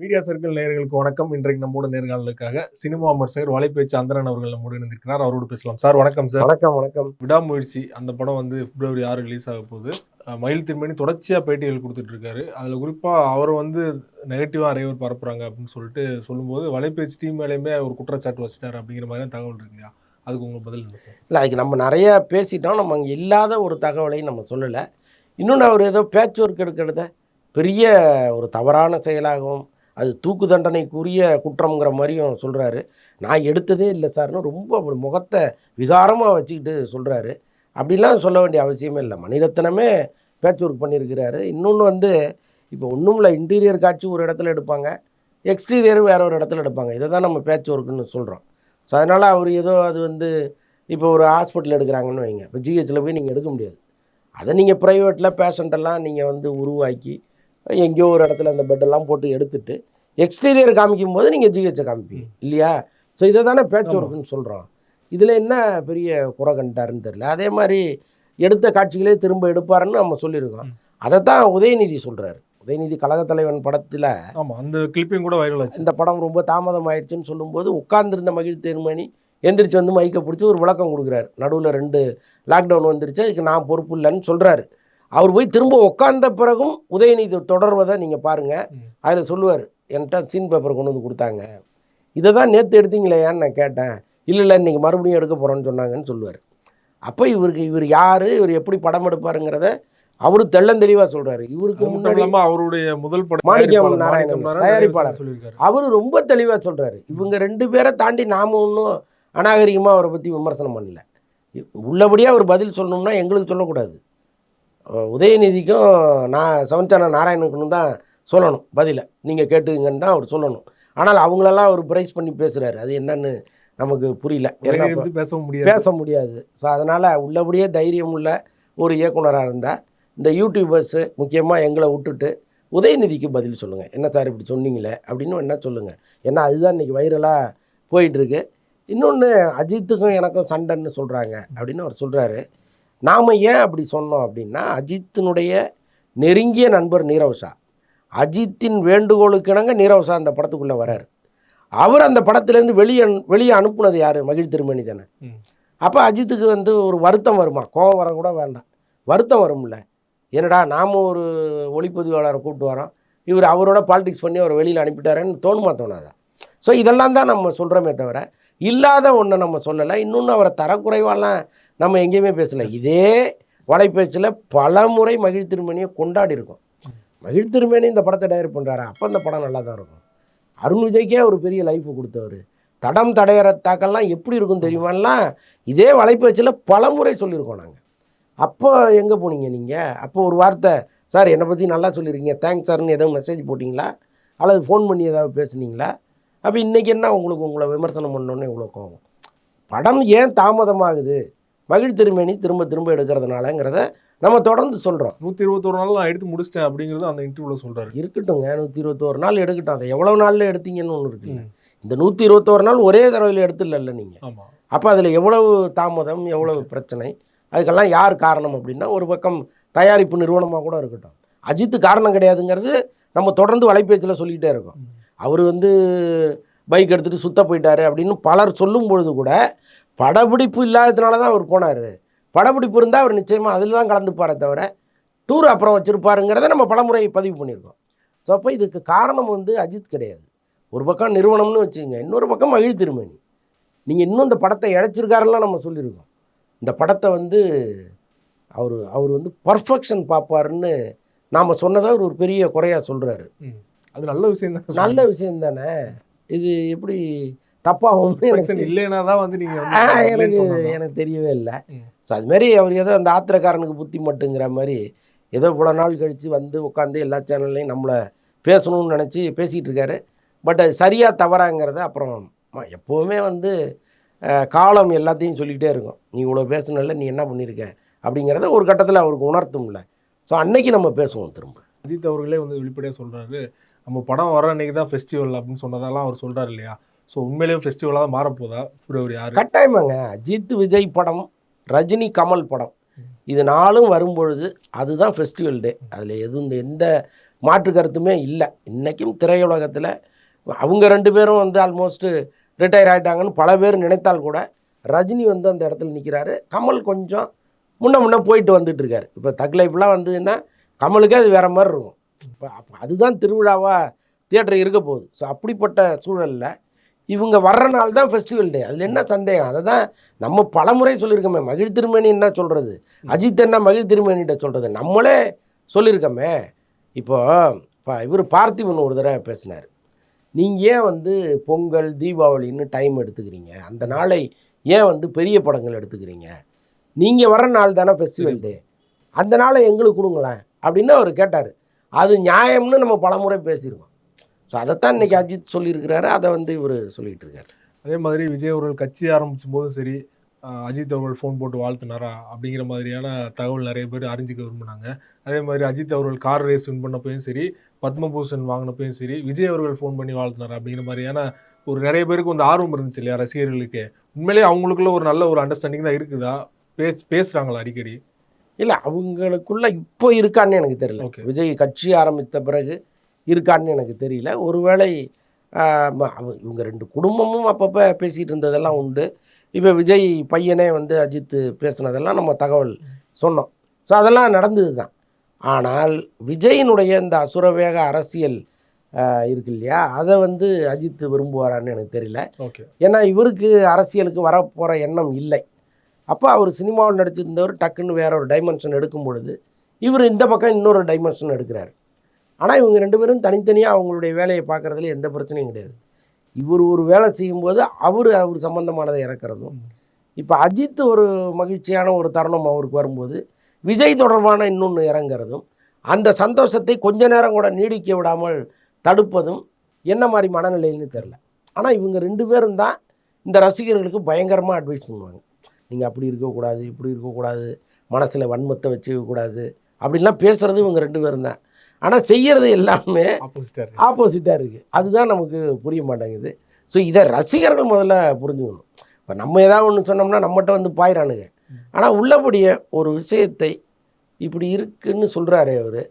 Media circle நேயர்களுக்கு வணக்கம். இன்றைக்கு நம்மோட நேர்காணலுக்காக சினிமா விமர்சகர் வலைப்பேச்சு சந்திரன் அவர்கள் நம்மோடு இணைந்திருக்கிறார். அவரோடு பேசலாம். சார் வணக்கம் சார். வணக்கம். வணக்கம். விடாமுயற்சி அந்த படம் வந்து பிப்ரவரி 6 ரிலீஸ் ஆக போகுது. மயில் திருமணி தொடர்ச்சியா பேட்டிகள் கொடுத்துட்டு இருக்காரு. அதுல குறிப்பா அவர் வந்து நெகட்டிவா நிறைய பரப்புறாங்க அப்படின்னு சொல்லிட்டு சொல்லும்போது வலைப்பேச்சு டீம் மேலேயுமே ஒரு குற்றச்சாட்டு வச்சுட்டாரு அப்படிங்கிற மாதிரி தகவல் இருக்கு இல்லையா? அதுக்கு உங்களுக்கு பதில் என்ன சார்? இல்லை, அதுக்கு நம்ம நிறைய பேசிட்டோம். நம்ம அங்கே இல்லாத ஒரு தகவலை நம்ம சொல்லலை. இன்னொன்று அவர் ஏதோ பேட்ச் ஒர்க் எடுக்கிறத பெரிய ஒரு தவறான செயலாகவும் அது தூக்கு தண்டனைக்குரிய குற்றம்ங்கிற மாதிரியும் சொல்கிறாரு. நான் எடுத்ததே இல்லை சார்னு ரொம்ப முகத்தை விகாரமாக வச்சுக்கிட்டு சொல்கிறாரு. அப்படிலாம் சொல்ல வேண்டிய அவசியமே இல்லை. மணிரத்னமே பேட்ச் ஒர்க் பண்ணியிருக்கிறாரு. இன்னொன்று வந்து இப்போ ஒன்றும் இல்லை, இன்டீரியர் காட்சி ஒரு இடத்துல எடுப்பாங்க, எக்ஸ்டீரியர் வேற ஒரு இடத்துல எடுப்பாங்க. இதை தான் நம்ம பேட்ச் ஒர்க்குன்னு சொல்கிறோம். ஸோ அதனால் அவர் ஏதோ அது வந்து இப்போ ஒரு ஹாஸ்பிட்டல் எடுக்கிறாங்கன்னு வைங்க, இப்போ ஜிஹெச்சில் போய் நீங்கள் எடுக்க முடியாது. அதை நீங்கள் ப்ரைவேட்டில் பேஷண்ட்டெல்லாம் நீங்கள் வந்து உருவாக்கி எங்கேயோ ஒரு இடத்துல அந்த பெட்டெல்லாம் போட்டு எடுத்துட்டு எக்ஸ்டீரியர் காமிக்கும் போது நீங்கள் ஜிஹெச்சை காமிப்பீங்க இல்லையா? ஸோ இதை தானே பேட்ச் ஒர்க்குன்னு சொல்கிறோம். இதில் என்ன பெரிய குறை கண்டாருன்னு தெரியல. அதே மாதிரி எடுத்த காட்சிகளே திரும்ப எடுப்பாருன்னு நம்ம சொல்லியிருக்கோம். அதைத்தான் உதயநிதி சொல்கிறாரு. உதயநிதி கழக தலைவன் படத்தில் அந்த கிளிப்பிங் கூட வைரல் ஆச்சு. இந்த படம் ரொம்ப தாமதம் ஆயிடுச்சுன்னு சொல்லும்போது உட்கார்ந்துருந்த மகிழ் தேன்மணி எந்திரிச்சு வந்து மைக்கை பிடிச்சி ஒரு விளக்கம் கொடுக்குறாரு. நடுவில் 2 லாக்டவுன் வந்துருச்சு, அதுக்கு நான் பொறுப்பு இல்லைன்னு சொல்கிறாரு. அவர் போய் திரும்ப உட்கார்ந்த பிறகும் உதயநிதி தொடர்வதை நீங்கள் பாருங்கள். அதில் சொல்லுவார், என்கிட்ட சீன் பேப்பர் கொண்டு வந்து கொடுத்தாங்க, இதை தான் நேற்று எடுத்தீங்களேயான்னு நான் கேட்டேன். இல்லை இன்றைக்கி மறுபடியும் எடுக்க போகிறோன்னு சொன்னாங்கன்னு சொல்லுவார். அப்போ இவர் யார், இவர் எப்படி படம் எடுப்பாருங்கிறத அவரு தெள்ளந்தெளிவாக சொல்கிறாரு. இவருக்கு முன்னாடி அவருடைய முதல் படம் மாணிக்கம் நாராயணன் தயாரிப்பாளர், அவரு ரொம்ப தெளிவாக சொல்கிறாரு. இவங்க 2 பேரை தாண்டி நாம் ஒன்றும் அநாகரிகமாக அவரை பற்றி விமர்சனம் பண்ணல. உள்ளபடியாக அவர் பதில் சொல்லணும்னா எங்களுக்கு சொல்லக்கூடாது. உதயநிதிக்கும் நான் சவன்சான நாராயணனுக்கும் தான் சொல்லணும் பதிலை. நீங்கள் கேட்டுங்கன்னு தான் அவர் சொல்லணும். ஆனால் அவங்களெல்லாம் அவர் பிரைஸ் பண்ணி பேசுகிறாரு. அது என்னன்னு நமக்கு புரியல. பேச முடியாது. ஸோ அதனால் உள்ளபடியே தைரியம் உள்ள ஒரு இயக்குனராக இருந்தால் இந்த யூடியூபர்ஸு முக்கியமாக எங்களை விட்டுட்டு உதயநிதிக்கு பதில் சொல்லுங்கள். என்ன சார் இப்படி சொன்னீங்களே அப்படின்னு என்ன சொல்லுங்கள். ஏன்னா அதுதான் இன்றைக்கி வைரலாக போயிட்டுருக்கு. இன்னொன்று, அஜித்துக்கும் எனக்கும் சண்டைன்னு சொல்கிறாங்க அப்படின்னு அவர் சொல்கிறாரு. நாம் ஏன் அப்படி சொன்னோம் அப்படின்னா, அஜித்தினுடைய நெருங்கிய நண்பர் நீரவ் ஷா, அஜித்தின் வேண்டுகோளுக்கு இணங்க நீரவ் ஷா அந்த படத்துக்குள்ளே வராரு. அவர் அந்த படத்துலேருந்து வெளியே அனுப்புனது யார்? மகிழ் திருமணி தானே. அப்போ அஜித்துக்கு வந்து ஒரு வருத்தம் வருமா? கோபம் வர கூட வேண்டாம், வருத்தம் வரும்ல. என்னடா நாம் ஒரு ஒளிப்பதிவாளரை கூப்பிட்டு வரோம், இவர் அவரோட பாலிடிக்ஸ் பண்ணி அவர் வெளியில் அனுப்பிட்டாருன்னு தோணுமா தோணாதா? ஸோ இதெல்லாம் தான் நம்ம சொல்கிறோமே தவிர இல்லாத ஒன்றை நம்ம சொல்லலை. இன்னொன்று, அவரை தரக்குறைவாலாம் நம்ம எங்கேயுமே பேசலை. இதே வலைப்பேச்சில் பல முறை மகிழ் திருமணியை கொண்டாடி இருக்கோம். மகிழ் திருமணி இந்த படத்தை டைரக்ட் பண்ணுறாரு, அப்போ இந்த படம் நல்லா தான் இருக்கும். அருண் விஜய்க்கே ஒரு பெரிய லைஃப் கொடுத்தவர். தடம் தடையற தாக்கெல்லாம் எப்படி இருக்கும் தெரியுமாலாம் இதே வலைப்பேச்சில் பல முறை சொல்லியிருக்கோம் நாங்கள். அப்போ எங்கே போனீங்க நீங்கள்? அப்போ ஒரு வார்த்தை, சார் என்னை பற்றி நல்லா சொல்லியிருக்கீங்க, தேங்க்ஸ் சார்னு எதாவது மெசேஜ் போட்டிங்களா அல்லது ஃபோன் பண்ணி ஏதாவது பேசுனீங்களா? அப்போ இன்றைக்கி என்ன உங்களுக்கு உங்களை விமர்சனம் பண்ணோன்னே இவ்வளோ கோவம்? படம் ஏன் தாமதமாகுது? மகிழ் திருமணி திரும்ப திரும்ப எடுக்கிறதுனாலங்கிறத நம்ம தொடர்ந்து சொல்கிறோம். 121 நாள் நான் எடுத்து முடிச்சிட்டேன் அப்படிங்கிறது அந்த இன்டர்வியூவில் சொல்கிறாரு. இருக்கட்டுங்க, 121 நாள் எடுக்கட்டும். அதை எவ்வளோ நாளில் எடுத்தீங்கன்னு ஒன்று இருக்குல்ல. இந்த 121 நாள் ஒரே தடவையில் எடுத்துடல நீங்கள். ஆமாம். அப்போ அதில் எவ்வளவு தாமதம், எவ்வளவு பிரச்சனை, அதுக்கெல்லாம் யார் காரணம் அப்படின்னா, ஒரு பக்கம் தயாரிப்பு நிறுவனமாக கூட இருக்கட்டும். அஜித்து காரணம் கிடையாதுங்கிறது நம்ம தொடர்ந்து வலைப்பேச்சில் சொல்லிக்கிட்டே இருக்கோம். அவர் வந்து பைக் எடுத்துகிட்டு சுத்த போயிட்டார் அப்படின்னு பலர் சொல்லும் பொழுது கூட படப்பிடிப்பு இல்லாததுனால தான் அவர் போனார். படப்பிடிப்பு இருந்தால் அவர் நிச்சயமாக அதில் தான் கலந்துப்பாரே தவிர டூர் அப்புறம் வச்சுருப்பாருங்கிறத நம்ம பலமுறை பதிவு பண்ணியிருக்கோம். ஸோ அப்போ இதுக்கு காரணம் வந்து அஜித் கிடையாது. ஒரு பக்கம் நிறுவனம்னு வச்சுக்கோங்க, இன்னொரு பக்கம் மகிழ் திருமணி. நீங்கள் இன்னும் இந்த படத்தை இழைச்சிருக்காருலாம் நம்ம சொல்லியிருக்கோம். இந்த படத்தை வந்து அவர் வந்து பர்ஃபெக்ஷன் பார்ப்பாருன்னு நாம் சொன்னதை அவர் ஒரு பெரிய குறையாக சொல்கிறாரு. அது நல்ல விஷயம் தான். நல்ல விஷயம் தானே. இது எப்படி தப்பாகும் இல்லைன்னா தான் வந்து நீங்கள் எனக்கு தெரியவே இல்லை. ஸோ அதுமாரி அவர் ஏதோ அந்த ஆத்திரக்காரனுக்கு புத்தி மட்டுங்கிற மாதிரி ஏதோ இவ்வளோ நாள் கழித்து வந்து உட்காந்து எல்லா சேனல்லையும் நம்மளை பேசணும்னு நினச்சி பேசிகிட்டு இருக்காரு. பட் அது சரியாக தவறாங்கிறத அப்புறம் எப்போவுமே வந்து காலம் எல்லாத்தையும் சொல்லிக்கிட்டே இருக்கும். நீ இவ்வளோ பேசணும்ல, நீ என்ன பண்ணியிருக்க அப்படிங்கிறத ஒரு கட்டத்தில் அவருக்கு உணர்த்தும்ல. ஸோ அன்னைக்கு நம்ம பேசுவோம் திரும்ப. அஜித் அவர்களே வந்து வெளிப்படையாக சொல்கிறாரு, நம்ம படம் வர அன்றைக்கி தான் ஃபெஸ்டிவல் அப்படின்னு சொன்னதெல்லாம் அவர் சொல்கிறார் இல்லையா? ஸோ உண்மையிலேயே ஃபெஸ்டிவலாக தான் மாறப்போதா பிப்ரவரி 6? கட்டாயமாங்க. அஜித் விஜய் படம், ரஜினி கமல் படம், இது 4ம் வரும்பொழுது அதுதான் ஃபெஸ்டிவல் டே. அதில் எந்த மாற்று கருத்துமே இல்லை. இன்றைக்கும் திரையுலகத்தில் அவங்க 2 பேரும் வந்து ஆல்மோஸ்ட்டு ரிட்டையர் ஆகிட்டாங்கன்னு பல பேர் நினைத்தால் கூட ரஜினி வந்து அந்த இடத்துல நிற்கிறாரு. கமல் கொஞ்சம் முன்ன போயிட்டு வந்துட்டு இருக்காரு. இப்போ தக் லைஃப்லாம் வந்ததுன்னா கமலுக்கே அது வேறு மாதிரி இருக்கும். இப்போ அதுதான் திருவிழாவாக தியேட்டர் இருக்க போகுது. ஸோ அப்படிப்பட்ட சூழலில் இவங்க வர்ற நாள் தான் ஃபெஸ்டிவல் டே. அதில் என்ன சந்தேகம்? அதை தான் நம்ம பலமுறை சொல்லியிருக்கோமே. மகிழ் திருமேனி என்ன சொல்கிறது, அஜித் என்ன மகிழ் திருமேனிகிட்ட சொல்கிறது, நம்மளே சொல்லியிருக்கோமே. இப்போ இவர் பார்த்திபன் ஒரு தடவை பேசினார். நீங்கள் ஏன் வந்து பொங்கல் தீபாவளின்னு டைம் எடுத்துக்கிறீங்க, அந்த நாளை ஏன் வந்து பெரிய படங்கள் எடுத்துக்கிறீங்க, நீங்கள் வர்ற நாள் தானே ஃபெஸ்டிவல் டே, அந்த நாளை எங்களுக்கு கொடுங்களேன் அப்படின்னு அவர் கேட்டார். அது நியாயம்னு நம்ம பலமுறை பேசியிருக்கோம். ஸோ அதைத்தான் இன்றைக்கி அஜித் சொல்லியிருக்கிறாரு, அதை வந்து இவர் சொல்லிகிட்டு இருக்காரு. அதே மாதிரி விஜய் அவர்கள் கட்சி ஆரம்பிச்சும் போதும் சரி, அஜித் அவர்கள் ஃபோன் போட்டு வாழ்த்துனாரா அப்படிங்கிற மாதிரியான தகவல் நிறைய பேர் அறிஞ்சிக்க விரும்பினாங்க. அதே மாதிரி அஜித் அவர்கள் கார் ரேஸ் வின் பண்ணப்பையும் சரி, பத்மபூஷன் வாங்கினப்பையும் சரி, விஜய் அவர்கள் ஃபோன் பண்ணி வாழ்த்துனாரா அப்படிங்கிற மாதிரியான ஒரு நிறைய பேருக்கு வந்து ஆர்வம் இருந்துச்சு இல்லையா ரசிகர்களுக்கு. உண்மையிலேயே அவங்களுக்குள்ள ஒரு நல்ல ஒரு அண்டர்ஸ்டாண்டிங் தான் இருக்குதா? பேசுகிறாங்களா அடிக்கடி? இல்லை, அவங்களுக்குள்ள இப்போ இருக்கான்னு எனக்கு தெரியல. விஜய் கட்சி ஆரம்பித்த பிறகு இருக்கான்னு எனக்கு தெரியல. ஒருவேளை இவங்க 2 குடும்பமும் அப்பப்போ பேசிகிட்டு இருந்ததெல்லாம் உண்டு. இப்போ விஜய் பையனே வந்து அஜித் பேசுனதெல்லாம் நம்ம தகவல் சொன்னோம். ஸோ அதெல்லாம் நடந்தது தான். ஆனால் விஜயினுடைய இந்த அசுரவேக அரசியல் இருக்கு இல்லையா, அதை வந்து அஜித் விரும்புவாரான்னு எனக்கு தெரியல. ஏன்னா இவருக்கு அரசியலுக்கு வரப்போகிற எண்ணம் இல்லை. அப்போ அவர் சினிமாவில் நடிச்சிருந்தவர் டக்குன்னு வேற ஒரு டைமென்ஷன் எடுக்கும் பொழுது இவர் இந்த பக்கம் இன்னொரு டைமென்ஷன் எடுக்கிறார். ஆனால் இவங்க 2 பேரும் தனித்தனியாக அவங்களுடைய வேலையை பார்க்குறதுல எந்த பிரச்சனையும் கிடையாது. இவர் ஒரு வேலை செய்யும்போது அவர் சம்பந்தமானதை இறக்குறதும், இப்போ அஜித் ஒரு மகிழ்ச்சியான ஒரு தருணம் அவருக்கு வரும்போது விஜய் தொடர்பான இன்னொன்று இறங்குறதும், அந்த சந்தோஷத்தை கொஞ்ச நேரம் கூட நீடிக்க விடாமல் தடுப்பதும் என்ன மாதிரி மனநிலைன்னு தெரில. ஆனால் இவங்க 2 பேரும் தான் இந்த ரசிகர்களுக்கு பயங்கரமாக அட்வைஸ் பண்ணுவாங்க. நீங்கள் அப்படி இருக்கக்கூடாது, இப்படி இருக்கக்கூடாது, மனசில் வன்மத்தை வச்சுக்கக்கூடாது அப்படின்லாம் பேசுகிறது இவங்க 2 பேரும் தான். ஆனால் செய்கிறது எல்லாமே ஆப்போசிட்டாக இருக்குது. அதுதான் நமக்கு புரிய மாட்டேங்குது. ஸோ இதை ரசிகர்கள் முதல்ல புரிஞ்சுக்கணும். இப்போ நம்ம ஏதாவது ஒன்று சொன்னோம்னா நம்மகிட்ட வந்து பாயிறானுங்க. ஆனால் உள்ளபடியே ஒரு விஷயத்தை இப்படி இருக்குன்னு சொல்கிறாரு அவர்,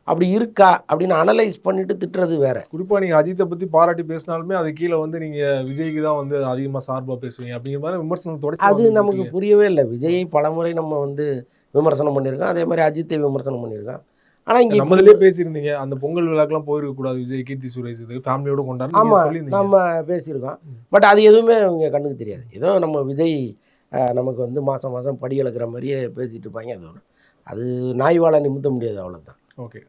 அப்படி இருக்கா அப்படின்னு அனலைஸ் பண்ணிட்டு திட்டுறது வேற. குறிப்பாக நீங்கள் அஜித்தை பற்றி பாராட்டி பேசினாலுமே அது கீழே வந்து நீங்கள் விஜய்க்கு தான் வந்து அதிகமாக சார்பாக பேசுவீங்க அப்படிங்கிற மாதிரி விமர்சனம் தொடர்ச்சி. அது நமக்கு புரியவே இல்லை. விஜயை பலமுறை நம்ம வந்து விமர்சனம் பண்ணியிருக்கோம், அதே மாதிரி அஜித்தை விமர்சனம் பண்ணியிருக்கோம். ஆனால் இங்கே நம்மளே பேசியிருந்தீங்க அந்த பொங்கல் விழாக்கெல்லாம் போயிருக்கக்கூடாது விஜய், கீர்த்தி சுரேஷ் இது ஃபேமிலியோடு கொண்டாடு. ஆமாம், நம்ம பேசியிருக்கோம். பட் அது எதுவுமே அவங்க கண்ணுக்கு தெரியாது. ஏதோ நம்ம விஜய் நமக்கு வந்து மாதம் மாதம் படி இழக்கிற மாதிரியே பேசிகிட்டு இருப்பாங்க. அது நாய்வாலை நிமித்த முடியாது, அவ்வளோதான். ஓகே,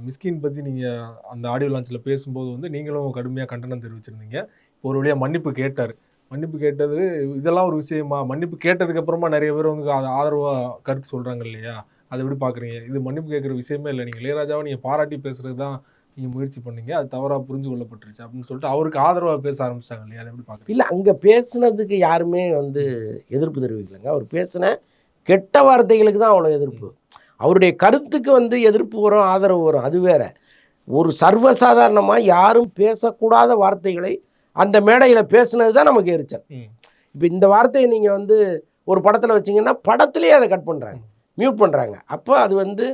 மிஸ்கின் பற்றி நீங்கள் அந்த ஆடியோ லான்ச்சில் பேசும்போது வந்து நீங்களும் கடுமையாக கண்டனம் தெரிவிச்சிருந்தீங்க. இப்போ ஒரு வழியாக மன்னிப்பு கேட்டார். மன்னிப்பு கேட்டது இதெல்லாம் ஒரு விஷயமா? மன்னிப்பு கேட்டதுக்கப்புறமா நிறைய பேர் வந்து ஆதரவாக கருத்து சொல்கிறாங்க இல்லையா, அதை எப்படி பார்க்குறீங்க? இது மன்னிப்பு கேட்குற விஷயமே இல்லை, நீங்கள் இளையராஜாவை நீங்கள் பாராட்டி பேசுகிறது தான் நீங்கள் முயற்சி பண்ணீங்க, அது தவறாக புரிஞ்சு கொள்ளப்பட்டுருச்சு அப்படின்னு சொல்லிட்டு அவருக்கு ஆதரவாக பேச ஆரம்பிச்சாங்க இல்லையா, அதை எப்படி பார்க்குறீங்க? இல்லை, அங்கே பேசுனதுக்கு யாருமே வந்து எதிர்ப்பு தெரிவிக்கலைங்க. அவர் பேசின கெட்ட வார்த்தைகளுக்கு தான் அவ்வளோ எதிர்ப்பு. அவருடைய கருத்துக்கு வந்து எதிர்ப்பு வரும், ஆதரவு வரும், அது வேற. ஒரு சர்வசாதாரணமாக யாரும் பேசக்கூடாத வார்த்தைகளை அந்த மேடையில் பேசுனது தான் நமக்கு எரிச்சல். இப்போ இந்த வார்த்தையை நீங்கள் வந்து ஒரு படத்தில் வச்சிங்கன்னா படத்துலேயே அதை கட் பண்ணுறாங்க, மியூட் பண்ணுறாங்க. அப்போ அது வந்து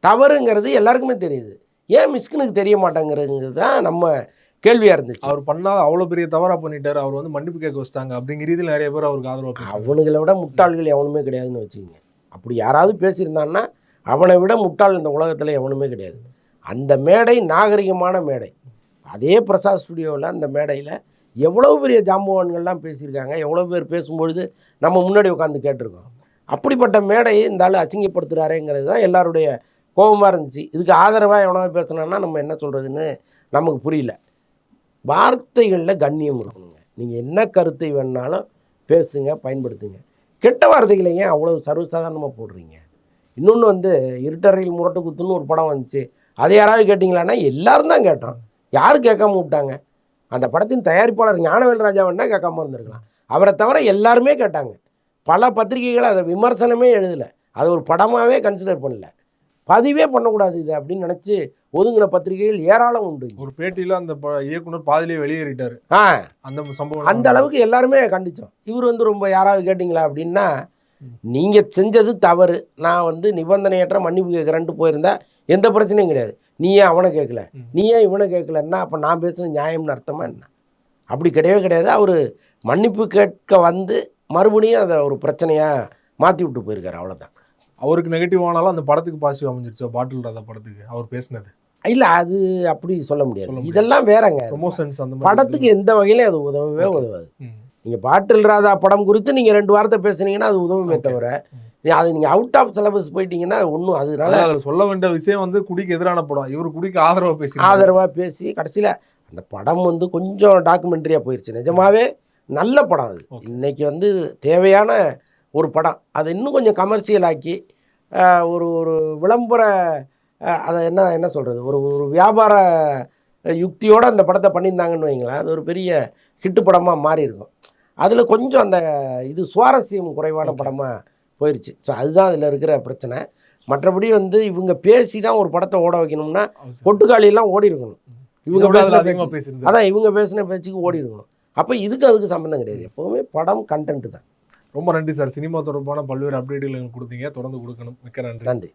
தவறுங்கிறது எல்லாருக்குமே தெரியுது. ஏன் மிஸ்கினுக்கு தெரிய மாட்டேங்கிறது தான் நம்ம கேள்வியாக இருந்துச்சு. அவர் பண்ணால் அவ்வளோ பெரிய தவறாக பண்ணிட்டார், அவர் வந்து மன்னிப்பு கேட்க வச்சிட்டாங்க அப்படிங்கிற ரீதியில் நிறைய பேர் அவருக்கு ஆதரவாக. அவனுங்களை விட முட்டாள்கள் எவனுமே கிடையாதுன்னு வச்சுக்கோங்க. அப்படி யாராவது பேசியிருந்தான்னா அவனை விட முட்டாள் இந்த உலகத்தில் எவனுமே கிடையாது. அந்த மேடை நாகரிகமான மேடை. அதே பிரசாத் ஸ்டுடியோவில் அந்த மேடையில் எவ்வளோ பெரிய ஜாம்பவான்கள்லாம் பேசியிருக்காங்க. எவ்வளோ பேர் பேசும்பொழுது நம்ம முன்னாடி உட்காந்து கேட்டிருக்கோம். அப்படிப்பட்ட மேடையை இந்த ஆள் அசிங்கப்படுத்துகிறாரேங்கிறது தான் எல்லாருடைய கோபமாக இருந்துச்சு. இதுக்கு ஆதரவாக எவனோ பேசினான்னா நம்ம என்ன சொல்கிறதுன்னு நமக்கு புரியல. வார்த்தைகளில் கண்ணியம் இருக்கணுங்க. நீங்கள் என்ன கருத்தை வேணாலும் பேசுங்க, பயன்படுத்துங்க. கெட்ட வார்த்தைகளை ஏன் அவ்வளோ சர்வசாதாரணமாக போடுறீங்க? இன்னொன்று வந்து இருட்டறையில் முரட்டு குத்துன்னு ஒரு படம் வந்துச்சு, அதை யாராவது கேட்டிங்களான்னா எல்லாரும் தான் கேட்டோம். யாரும் கேட்காம விட்டாங்க? அந்த படத்தின் தயாரிப்பாளர் ஞானவேல் ராஜாவன்னா கேட்காம இருந்திருக்கலாம். அவரை தவிர எல்லாருமே கேட்டாங்க. பல பத்திரிகைகள் அதை விமர்சனமே எழுதலை, அதை ஒரு படமாகவே கன்சிடர் பண்ணல, பதிவே பண்ணக்கூடாது இது அப்படின்னு நினச்சி ஒதுங்கின பத்திரிகைகள் ஏராளம் உண்டு. ஒரு பேட்டியில் அந்த இயக்குனர் பாதிலே வெளியேறிட்டார். அந்த சம்பவம் அந்த அளவுக்கு எல்லாருமே கண்டித்தோம். இவர் வந்து ரொம்ப யாராவது கேட்டிங்களா அப்படின்னா, நீங்கள் செஞ்சது தவறு, நான் வந்து நிபந்தனையற்ற மன்னிப்பு கேட்குறேன்ட்டு போயிருந்தா எந்த பிரச்சனையும் கிடையாது. நீ ஏன் அவனை கேட்கல, நீ ஏன் இவனை கேட்கலன்னா அப்போ நான் பேசுன நியாயம்னு அர்த்தமா என்ன? அப்படி கிடையவே கிடையாது. அவர் மன்னிப்பு கேட்க வந்து மறுபடியும் அதை ஒரு பிரச்சனையாக மாற்றி விட்டு போயிருக்காரு, அவ்வளோதான். அவருக்கு நெகட்டிவ் ஆனாலும் அந்த படத்துக்கு பாசிட்டிவ் அமைஞ்சிருச்சோ, பாட்டில் ராதா படத்துக்கு அவர் பேசினது? இல்லை, அது அப்படி சொல்ல முடியாது. இதெல்லாம் வேறங்க. ப்ரொமோஷன்ஸ் அந்த மாதிரி படத்துக்கு எந்த வகையிலும் அது உதவவே உதவாது. நீங்கள் பாட்டில் ராதா படம் குறித்து நீங்கள் 2 வார்த்தை பேசுனீங்கன்னா அது உதவுமே தவிர, அது நீங்கள் அவுட் ஆஃப் சிலபஸ் போயிட்டீங்கன்னா ஒன்றும் அதனால சொல்ல வேண்டிய விஷயம் வந்து குடிக்கு எதிரான படம், இவர் குடிக்கு ஆதரவாக பேசி கடைசியில் அந்த படம் வந்து கொஞ்சம் டாக்குமெண்ட்ரியாக போயிடுச்சு. நிஜமாவே நல்ல படம் அது. இன்னைக்கு வந்து தேவையான ஒரு படம். அதை இன்னும் கொஞ்சம் கமர்ஷியல் ஆக்கி ஒரு ஒரு விளம்பர அதை என்ன சொல்கிறது, ஒரு வியாபார யுக்தியோடு அந்த படத்தை பண்ணியிருந்தாங்கன்னு வைங்களேன், அது ஒரு பெரிய ஹிட்டு படமாக மாறி இருக்கும். அதில் கொஞ்சம் அந்த இது சுவாரஸ்யம் குறைவான படமாக போயிடுச்சு. ஸோ அதுதான் அதில் இருக்கிற பிரச்சனை. மற்றபடி வந்து இவங்க பேசி தான் ஒரு படத்தை ஓட வைக்கணும்னா கொட்டுக்காளியெல்லாம் ஓடி இருக்கணும். இவங்க பேசுன அதான் இவங்க பேசின பேச்சுக்கு ஓடி இருக்கணும். அப்போ அதுக்கு சம்மந்தம் கிடையாது. எப்போவுமே படம் கண்டென்ட் தான். ரொம்ப நன்றி சார். சினிமா தொடர்பான பல்வேறு அப்டேட்டுகள் கொடுத்தீங்க, தொடர்ந்து கொடுக்கணும். மிக்க நன்றி. நன்றி.